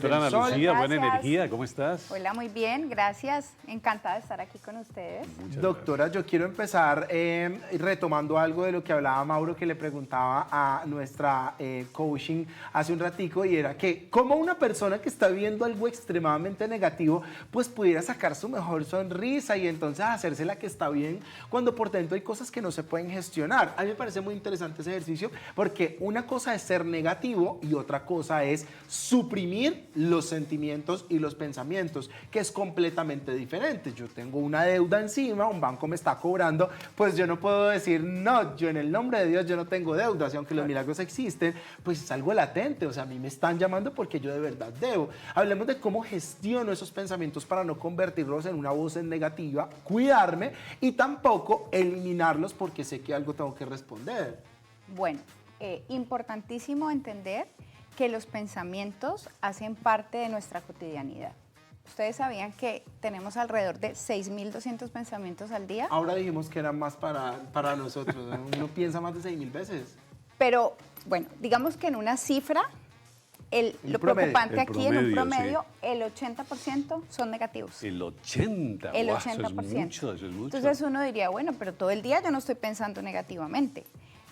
Doctora Ana Lucía, buena energía, ¿cómo estás? Hola, muy bien, gracias. Encantada de estar aquí con ustedes. Doctora, yo quiero empezar retomando algo de lo que hablaba Mauro, que le preguntaba a nuestra coaching hace un ratico, y era que cómo una persona que está viendo algo extremadamente negativo, pues pudiera sacar su mejor sonrisa y entonces hacerse la que está bien, cuando por dentro hay cosas que no se pueden gestionar. A mí me parece muy interesante ese ejercicio, porque una cosa es ser negativo y otra cosa es suprimir los sentimientos y los pensamientos, que es completamente diferente. Yo tengo una deuda encima, un banco me está cobrando, pues yo no puedo decir, no, yo en el nombre de Dios yo no tengo deudas, y aunque los milagros existen, pues es algo latente, o sea, a mí me están llamando porque yo de verdad debo. Hablemos de cómo gestiono esos pensamientos para no convertirlos en una voz negativa, cuidarme, y tampoco eliminarlos porque sé que algo tengo que responder. Bueno, importantísimo entender que los pensamientos hacen parte de nuestra cotidianidad. ¿Ustedes sabían que tenemos alrededor de 6.200 pensamientos al día? Ahora dijimos que eran más para nosotros, uno piensa más de 6.000 veces. Pero, bueno, digamos que en una cifra, lo preocupante aquí en un promedio, sí, el 80% son negativos. El 80%, el 80%. Eso es mucho, eso es mucho. Entonces uno diría, bueno, pero todo el día yo no estoy pensando negativamente.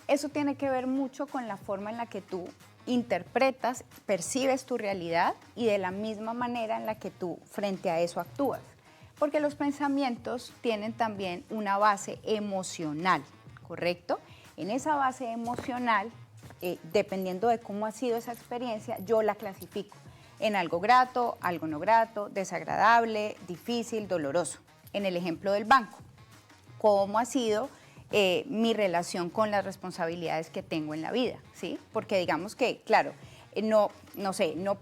Eso tiene que ver mucho con la forma en la que tú interpretas, percibes tu realidad y de la misma manera en la que tú frente a eso actúas. Porque los pensamientos tienen también una base emocional, ¿correcto? En esa base emocional, dependiendo de cómo ha sido esa experiencia, yo la clasifico en algo grato, algo no grato, desagradable, difícil, doloroso. En el ejemplo del banco, ¿cómo ha sido mi relación con las responsabilidades que tengo en la vida? ¿Sí? Porque digamos que, claro, no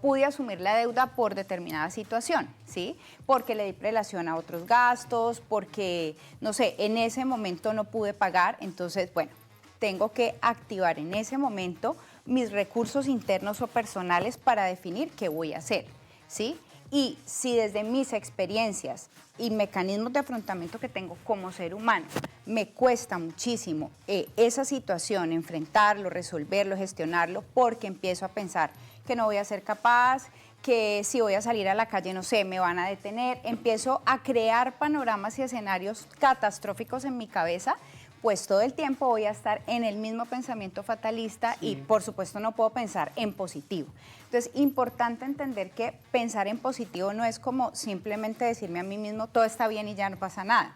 pude asumir la deuda por determinada situación, ¿sí? Porque le di prelación a otros gastos, porque, no sé, en ese momento no pude pagar, entonces, bueno, tengo que activar en ese momento mis recursos internos o personales para definir qué voy a hacer, ¿sí? Y si desde mis experiencias y mecanismos de afrontamiento que tengo como ser humano me cuesta muchísimo esa situación, enfrentarlo, resolverlo, gestionarlo, porque empiezo a pensar que no voy a ser capaz, que si voy a salir a la calle, no sé, me van a detener, empiezo a crear panoramas y escenarios catastróficos en mi cabeza, pues todo el tiempo voy a estar en el mismo pensamiento fatalista, sí, y por supuesto no puedo pensar en positivo. Entonces, importante entender que pensar en positivo no es como simplemente decirme a mí mismo todo está bien y ya no pasa nada.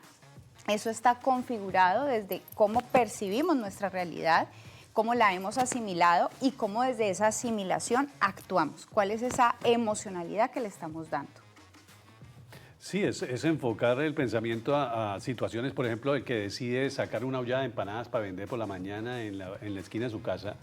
Eso está configurado desde cómo percibimos nuestra realidad, cómo la hemos asimilado y cómo desde esa asimilación actuamos. ¿Cuál es esa emocionalidad que le estamos dando? Sí, es enfocar el pensamiento a situaciones, por ejemplo, el que decide sacar una olla de empanadas para vender por la mañana en la esquina de su casa,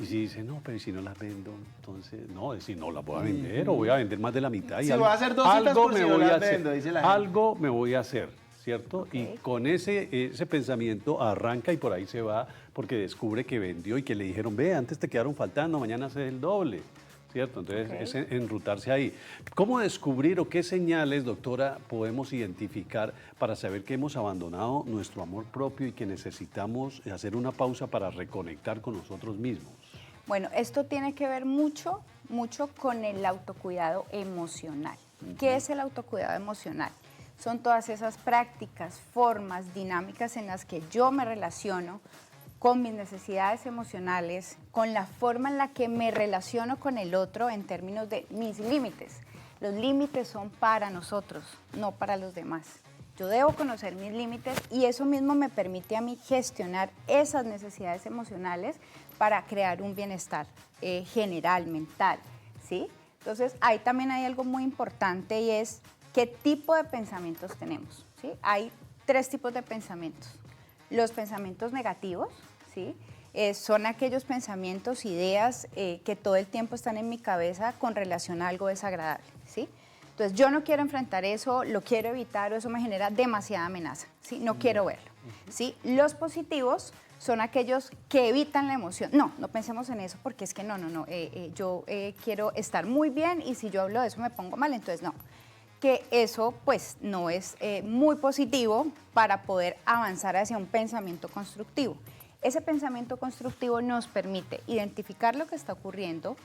y si dice, no, pero si no las vendo, entonces, no, es si no las voy a vender o voy a vender más de la mitad. Si voy a hacer 200 por si no las vendo, dice la gente. Algo me voy a hacer, ¿cierto? Okay. Y con ese pensamiento arranca y por ahí se va porque descubre que vendió y que le dijeron, ve, antes te quedaron faltando, mañana haces el doble. ¿Cierto? Entonces, okay, es enrutarse ahí. ¿Cómo descubrir o qué señales, doctora, podemos identificar para saber que hemos abandonado nuestro amor propio y que necesitamos hacer una pausa para reconectar con nosotros mismos? Bueno, esto tiene que ver mucho con el autocuidado emocional. ¿Qué es el autocuidado emocional? Son todas esas prácticas, formas, dinámicas en las que yo me relaciono con mis necesidades emocionales, con la forma en la que me relaciono con el otro en términos de mis límites. Los límites son para nosotros, no para los demás. Yo debo conocer mis límites y eso mismo me permite a mí gestionar esas necesidades emocionales para crear un bienestar general, mental, ¿sí? Entonces, ahí también hay algo muy importante y es qué tipo de pensamientos tenemos, ¿sí? Hay 3 tipos de pensamientos. Los pensamientos negativos, ¿sí? Son aquellos pensamientos, ideas que todo el tiempo están en mi cabeza con relación a algo desagradable, ¿sí? Entonces yo no quiero enfrentar eso, lo quiero evitar o eso me genera demasiada amenaza, ¿sí? No quiero verlo, ¿sí? Los positivos son aquellos que evitan la emoción. No pensemos en eso porque es que yo quiero estar muy bien y si yo hablo de eso me pongo mal, entonces no. Que eso pues no es muy positivo para poder avanzar hacia un pensamiento constructivo. Ese pensamiento constructivo nos permite identificar lo que está ocurriendo,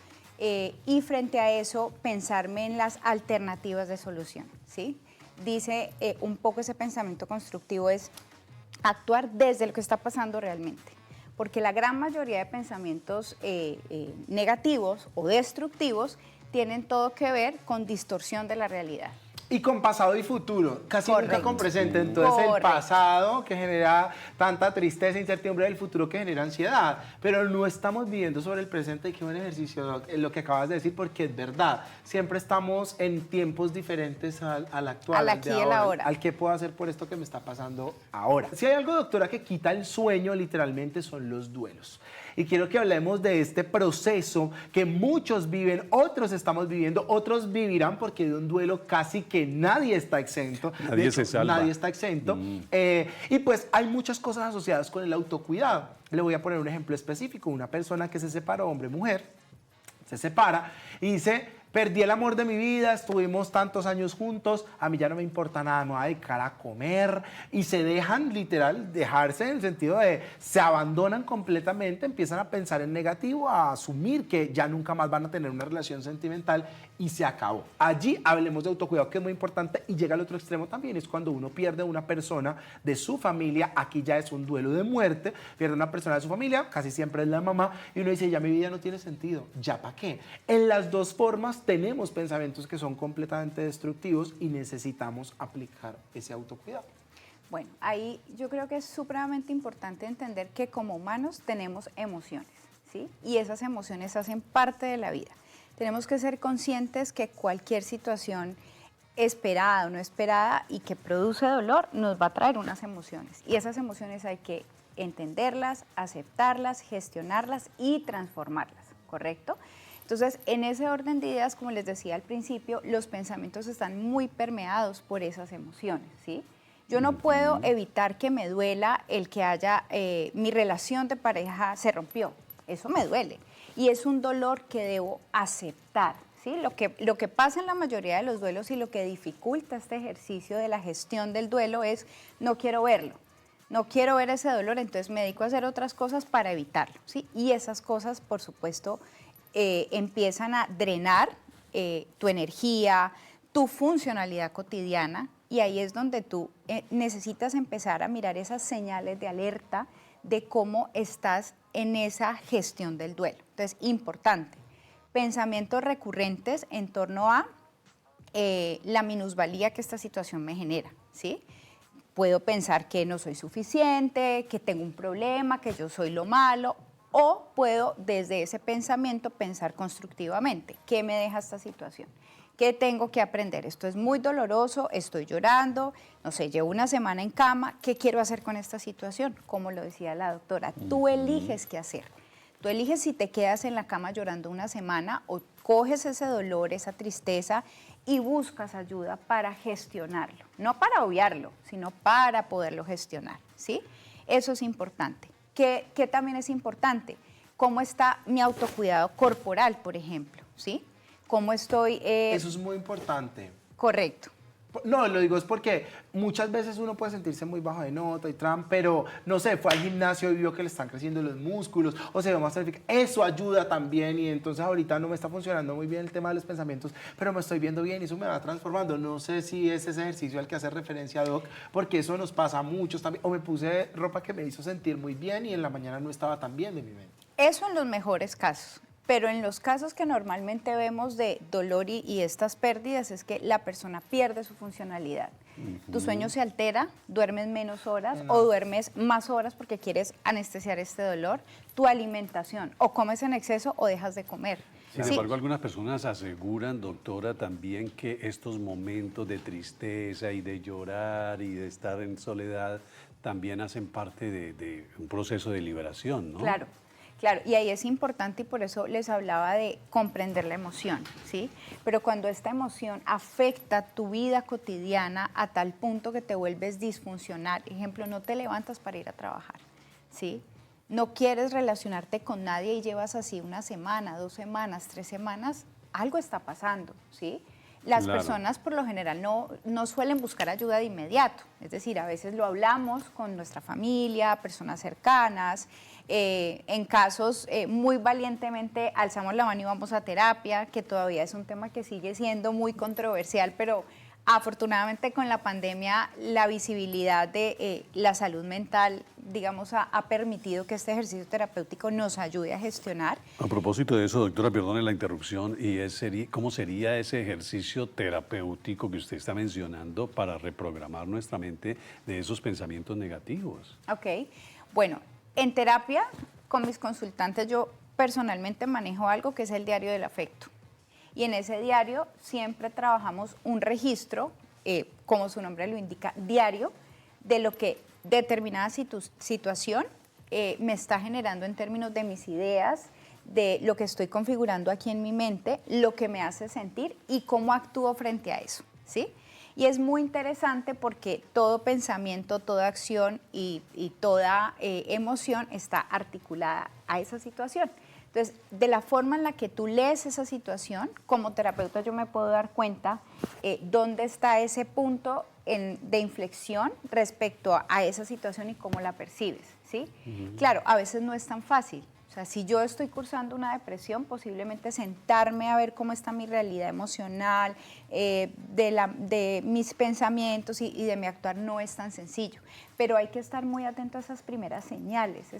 y frente a eso pensarme en las alternativas de solución, ¿sí? Dice un poco ese pensamiento constructivo es actuar desde lo que está pasando realmente, porque la gran mayoría de pensamientos negativos o destructivos tienen todo que ver con distorsión de la realidad. Y con pasado y futuro, casi Correcto. nunca con presente. Entonces el Correcto. pasado que genera tanta tristeza e incertidumbre del futuro que genera ansiedad. Pero no estamos viviendo sobre el presente y qué buen ejercicio lo que acabas de decir, porque es verdad. Siempre estamos en tiempos diferentes al actual. Al aquí y el ahora. Al qué puedo hacer por esto que me está pasando ahora. Si hay algo, doctora, que quita el sueño literalmente son los duelos. Y quiero que hablemos de este proceso que muchos viven, otros estamos viviendo, otros vivirán, porque de un duelo casi que nadie está exento. Nadie se salva. Nadie está exento. Y pues hay muchas cosas asociadas con el autocuidado. Le voy a poner un ejemplo específico. Una persona que se separó, hombre-mujer, se separa y dice: perdí el amor de mi vida, estuvimos tantos años juntos, a mí ya no me importa nada, me voy a dedicar a comer. Y se dejan, literal, dejarse en el sentido de se abandonan completamente, empiezan a pensar en negativo, a asumir que ya nunca más van a tener una relación sentimental y se acabó. Allí hablemos de autocuidado, que es muy importante, y llega al otro extremo también, es cuando uno pierde a una persona de su familia. Aquí ya es un duelo de muerte, pierde a una persona de su familia, casi siempre es la mamá, y uno dice: ya mi vida no tiene sentido, ¿ya para qué? En las dos formas tenemos pensamientos que son completamente destructivos y necesitamos aplicar ese autocuidado. Bueno, ahí yo creo que es supremamente importante entender que como humanos tenemos emociones, ¿sí? Y esas emociones hacen parte de la vida. Tenemos que ser conscientes que cualquier situación esperada o no esperada y que produce dolor nos va a traer unas emociones. Y esas emociones hay que entenderlas, aceptarlas, gestionarlas y transformarlas, ¿correcto? Entonces, en ese orden de ideas, como les decía al principio, los pensamientos están muy permeados por esas emociones, ¿sí? Yo no puedo evitar que me duela el que haya, mi relación de pareja se rompió, eso me duele. Y es un dolor que debo aceptar, ¿sí? Lo que pasa en la mayoría de los duelos y lo que dificulta este ejercicio de la gestión del duelo es: no quiero verlo, no quiero ver ese dolor, entonces me dedico a hacer otras cosas para evitarlo, ¿sí? Y esas cosas, por supuesto, empiezan a drenar tu energía, tu funcionalidad cotidiana, y ahí es donde tú necesitas empezar a mirar esas señales de alerta de cómo estás en esa gestión del duelo. Entonces, importante, pensamientos recurrentes en torno a la minusvalía que esta situación me genera, ¿sí? Puedo pensar que no soy suficiente, que tengo un problema, que yo soy lo malo. O puedo, desde ese pensamiento, pensar constructivamente. ¿Qué me deja esta situación? ¿Qué tengo que aprender? Esto es muy doloroso, estoy llorando, no sé, llevo una semana en cama. ¿Qué quiero hacer con esta situación? Como lo decía la doctora, tú eliges qué hacer. Tú eliges si te quedas en la cama llorando una semana o coges ese dolor, esa tristeza y buscas ayuda para gestionarlo. No para obviarlo, sino para poderlo gestionar, ¿sí? Eso es importante. ¿Qué también es importante? ¿Cómo está mi autocuidado corporal, por ejemplo? ¿Sí? ¿Cómo estoy? Eso es muy importante. Correcto. No, lo digo es porque muchas veces uno puede sentirse muy bajo de nota y pero no sé, fue al gimnasio y vio que le están creciendo los músculos o se ve más tonificado. Eso ayuda también, y entonces ahorita no me está funcionando muy bien el tema de los pensamientos, pero me estoy viendo bien y eso me va transformando. No sé si es ese ejercicio al que hace referencia Doc, porque eso nos pasa a muchos también. O me puse ropa que me hizo sentir muy bien y en la mañana no estaba tan bien de mi mente. Eso en los mejores casos. Pero en los casos que normalmente vemos de dolor y estas pérdidas es que la persona pierde su funcionalidad. Tu sueño se altera, duermes menos horas o duermes más horas porque quieres anestesiar este dolor. Tu alimentación, o comes en exceso o dejas de comer. Sin embargo, algunas personas aseguran, doctora, también que estos momentos de tristeza y de llorar y de estar en soledad también hacen parte de un proceso de liberación, ¿no? Claro. Claro, y ahí es importante y por eso les hablaba de comprender la emoción, ¿sí? Pero cuando esta emoción afecta tu vida cotidiana a tal punto que te vuelves disfuncional, ejemplo, no te levantas para ir a trabajar, ¿sí? No quieres relacionarte con nadie y llevas así una semana, 2 semanas, 3 semanas, algo está pasando, ¿sí? las Claro. personas por lo general no suelen buscar ayuda de inmediato. Es decir, a veces lo hablamos con nuestra familia, personas cercanas. En casos muy valientemente alzamos la mano y vamos a terapia, que todavía es un tema que sigue siendo muy controversial, pero afortunadamente con la pandemia la visibilidad de la salud mental, digamos, ha permitido que este ejercicio terapéutico nos ayude a gestionar. A propósito de eso, doctora, perdone la interrupción, ¿cómo sería ese ejercicio terapéutico que usted está mencionando para reprogramar nuestra mente de esos pensamientos negativos? Ok, bueno, en terapia con mis consultantes yo personalmente manejo algo que es el diario del afecto. Y en ese diario siempre trabajamos un registro, como su nombre lo indica, diario, de lo que determinada situación me está generando en términos de mis ideas, de lo que estoy configurando aquí en mi mente, lo que me hace sentir y cómo actúo frente a eso, ¿sí? Y es muy interesante porque todo pensamiento, toda acción y toda emoción está articulada a esa situación. Entonces, de la forma en la que tú lees esa situación, como terapeuta yo me puedo dar cuenta dónde está ese punto de inflexión respecto a esa situación y cómo la percibes, ¿sí? Claro, a veces no es tan fácil. O sea, si yo estoy cursando una depresión, posiblemente sentarme a ver cómo está mi realidad emocional, de mis pensamientos y de mi actuar no es tan sencillo. Pero hay que estar muy atento a esas primeras señales,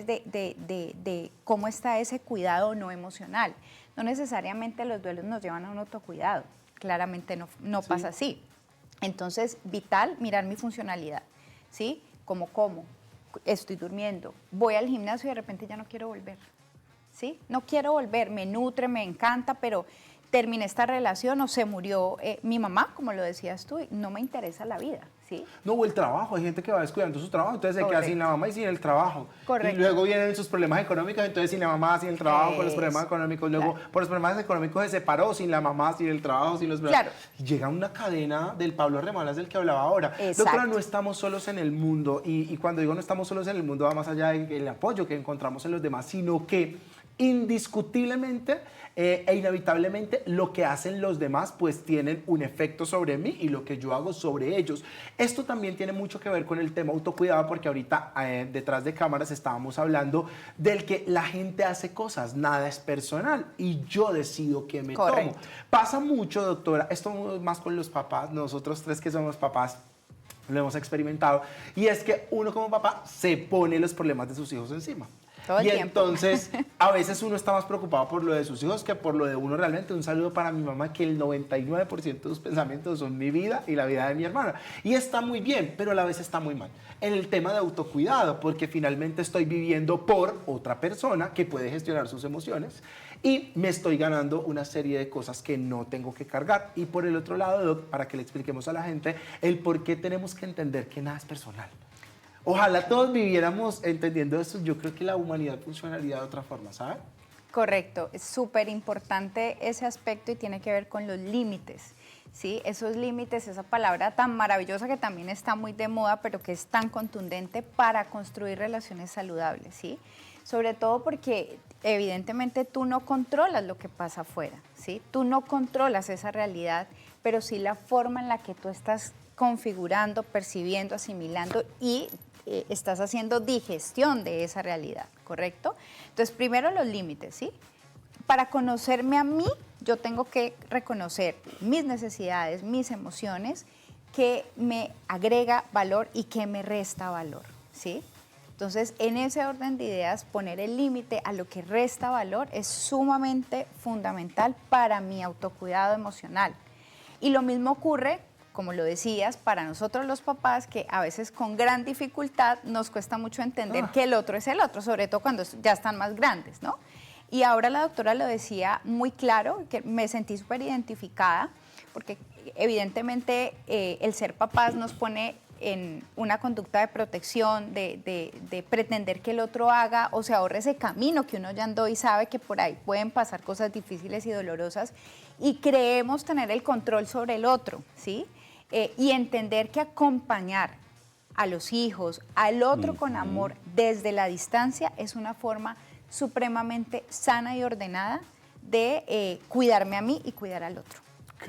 de cómo está ese cuidado no emocional. No necesariamente los duelos nos llevan a un autocuidado, claramente no pasa así. Entonces, vital mirar mi funcionalidad, ¿sí? Como estoy durmiendo, voy al gimnasio y de repente ya no quiero volver, ¿sí? No quiero volver, me nutre, me encanta, pero terminé esta relación o se murió mi mamá, como lo decías tú, y no me interesa la vida, ¿sí? No, o el trabajo, hay gente que va descuidando su trabajo, entonces se queda sin la mamá y sin el trabajo. Correcto. Y luego vienen sus problemas económicos, entonces sin la mamá, sin el trabajo, con los problemas económicos. Luego, claro. por los problemas económicos se separó, sin la mamá, sin el trabajo, sin los problemas. Claro. Y llega una cadena del Pablo Remalas del que hablaba ahora. Exacto. Doctora, no estamos solos en el mundo, y cuando digo no estamos solos en el mundo va más allá del apoyo que encontramos en los demás, sino que indiscutiblemente e inevitablemente lo que hacen los demás pues tienen un efecto sobre mí y lo que yo hago sobre ellos. Esto también tiene mucho que ver con el tema autocuidado, porque ahorita detrás de cámaras estábamos hablando del que la gente hace cosas, nada es personal y yo decido qué me Correcto. tomo. Pasa mucho, doctora, esto más con los papás, nosotros tres que somos papás lo hemos experimentado, y es que uno como papá se pone los problemas de sus hijos encima. Todo el tiempo. Entonces, a veces uno está más preocupado por lo de sus hijos que por lo de uno realmente. Un saludo para mi mamá, que el 99% de sus pensamientos son mi vida y la vida de mi hermana. Y está muy bien, pero a la vez está muy mal. En el tema de autocuidado, porque finalmente estoy viviendo por otra persona que puede gestionar sus emociones y me estoy ganando una serie de cosas que no tengo que cargar. Y por el otro lado, Doc, para que le expliquemos a la gente el por qué tenemos que entender que nada es personal. Ojalá todos viviéramos entendiendo esto. Yo creo que la humanidad funcionaría de otra forma, ¿sabes? Correcto, es súper importante ese aspecto y tiene que ver con los límites, ¿sí? Esos límites, esa palabra tan maravillosa que también está muy de moda, pero que es tan contundente para construir relaciones saludables, ¿sí? Sobre todo porque evidentemente tú no controlas lo que pasa afuera, ¿sí? Tú no controlas esa realidad, pero sí la forma en la que tú estás configurando, percibiendo, asimilando y estás haciendo digestión de esa realidad, ¿correcto? Entonces, primero los límites, ¿sí? Para conocerme a mí, yo tengo que reconocer mis necesidades, mis emociones, que me agrega valor y que me resta valor, ¿sí? Entonces, en ese orden de ideas, poner el límite a lo que resta valor es sumamente fundamental para mi autocuidado emocional. Y lo mismo ocurre, como lo decías, para nosotros los papás, que a veces con gran dificultad nos cuesta mucho entender que el otro es el otro, sobre todo cuando ya están más grandes, ¿no? Y ahora la doctora lo decía muy claro, que me sentí súper identificada, porque evidentemente el ser papás nos pone en una conducta de protección, de pretender que el otro haga o se ahorre ese camino que uno ya andó y sabe que por ahí pueden pasar cosas difíciles y dolorosas, y creemos tener el control sobre el otro, ¿sí? Y entender que acompañar a los hijos, al otro con amor desde la distancia es una forma supremamente sana y ordenada de cuidarme a mí y cuidar al otro.